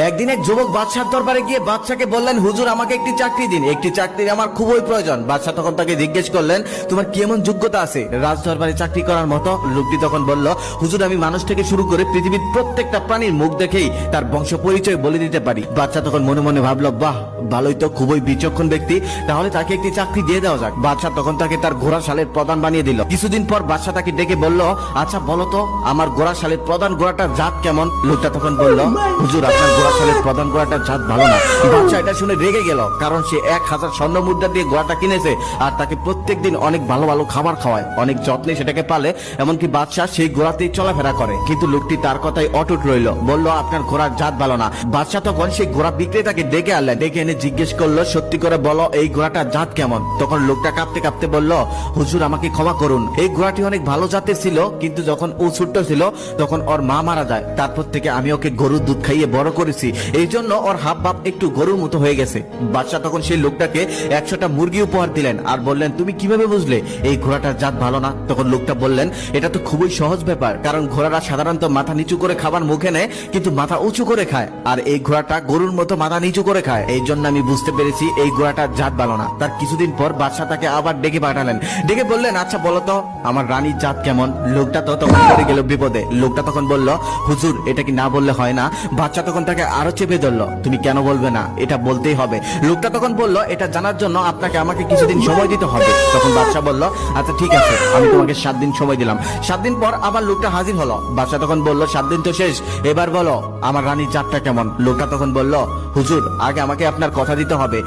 একদিন এক যুবক বাদশার দরবারে গিয়ে বাদশাকে বললেন, হুজুর আমাকে একটি চাকরি দিন, একটি চাকরির আমার খুবই প্রয়োজন। বাদশা তখন তাকে জিজ্ঞেস করলেন, তোমার কি এমন যোগ্যতা আছে রাজ দরবারে চাকরি করার মতো? লোকটি তখন বলল, হুজুর আমি মানুষ থেকে শুরু করে পৃথিবীর প্রত্যেকটা প্রাণীর মুখ দেখেই তার বংশ পরিচয় বলে দিতে পারি। বাদশা তখন মনে মনে ভাবলো, বাহ ভালোই তো, খুবই বিচক্ষণ ব্যক্তি, তাহলে তাকে একটি চাকরি দিয়ে দেওয়া যাক। বাদশা তখন তাকে তার ঘোড়া শালের প্রধান বানিয়ে দিল। কিছুদিন পর বাদশা তাকে ডেকে বলল, আচ্ছা বলো তো আমার ঘোড়া শালের প্রধান ঘোড়াটার জাত কেমন? লোকটা তখন বলল, হুজুর আপনার ঘোড়া শালের প্রধান ঘোড়াটার জাত ভালো না। বাদশা এটা শুনে রেগে গেল, কারণ সে 1000 স্বর্ণ মুদ্রা দিয়ে ঘোড়াটা কিনেছে আর তাকে প্রত্যেকদিন অনেক ভালো ভালো খাবার খাওয়ায়, অনেক যত্নে সেটাকে পালে, এমনকি বাদশা সেই ঘোড়াতেই চলাফেরা করে। কিন্তু লোকটি তার কথাই অটুট রইল, বলল আপনার ঘোড়ার জাত ভালো না। বাদশা তখন সেই ঘোড়া বিক্রেতাকে ডেকে আনলেন, ডেকে এনে জিজ্ঞেস করলো, সত্যি করে বলো এই ঘোড়াটার জাত কেমন? তখন লোকটা কাঁপতে কাঁপতে বলল, হুজুর আমাকে ক্ষমা করুন, এই ঘোড়াটি অনেক ভালো জাতের ছিল, কিন্তু যখন ও ছোট্ট ছিল তখন ওর মা মারা যায়, তারপর থেকে আমি ওকে গরুর দুধ খাইয়ে বড় করেছি, এই জন্য ওর হাব ভাব একটু গরুর মতো হয়ে গেছে। বাদশা তখন সেই লোকটাকে 100টা মুরগি উপহার দিলেন আর বললেন, তুমি কিভাবে বুঝলে এই ঘোড়াটার জাত ভালো না? তখন লোকটা বললেন, এটা তো খুবই সহজ ব্যাপার, কারণ ঘোড়ারা সাধারণত মাথা নিচু করে খাবার মুখে নেয় কিন্তু মাথা উঁচু করে খায়, আর এই ঘোড়াটা গরুর মতো মাথা নিচু করে খায়, এই জন্য আমি বুঝতে পেরেছি এই ঘোড়াটার জাত ভালো না। তার কিছুদিন পর বাদশা তাকে আবার ডেকে পাঠালেন, ডেকে বললেন, আচ্ছা বলো তো আমার রানীর জাত কেমন? লোকটা তো তখন পড়ে গেল বিপদে। লোকটা তখন বলল, হুজুর এটা কি না বললে হয় না? বাদশা তখন তাকে আরো চেপে ধরলো, তুমি কেন বলবে না, এটা বলতেই হবে। লোকটা তখন বলল, এটা জানার জন্য আপনাকে আমাকে কিছুদিন সময় দিতে হবে। তখন বাদশা বলল, আচ্ছা ঠিক আছে, আমি তোমাকে 7 দিন সময় দিলাম। 7 দিন পর আবার লোকটা হাজির হলো। বাদশা তখন বলল, 7 দিন তো শেষ, এবার বলো আমার রানীর জাতটা কেমন? লোকটা তখন বলল, হুজুর আগে আমাকে আপনার কথা দিতে হবে।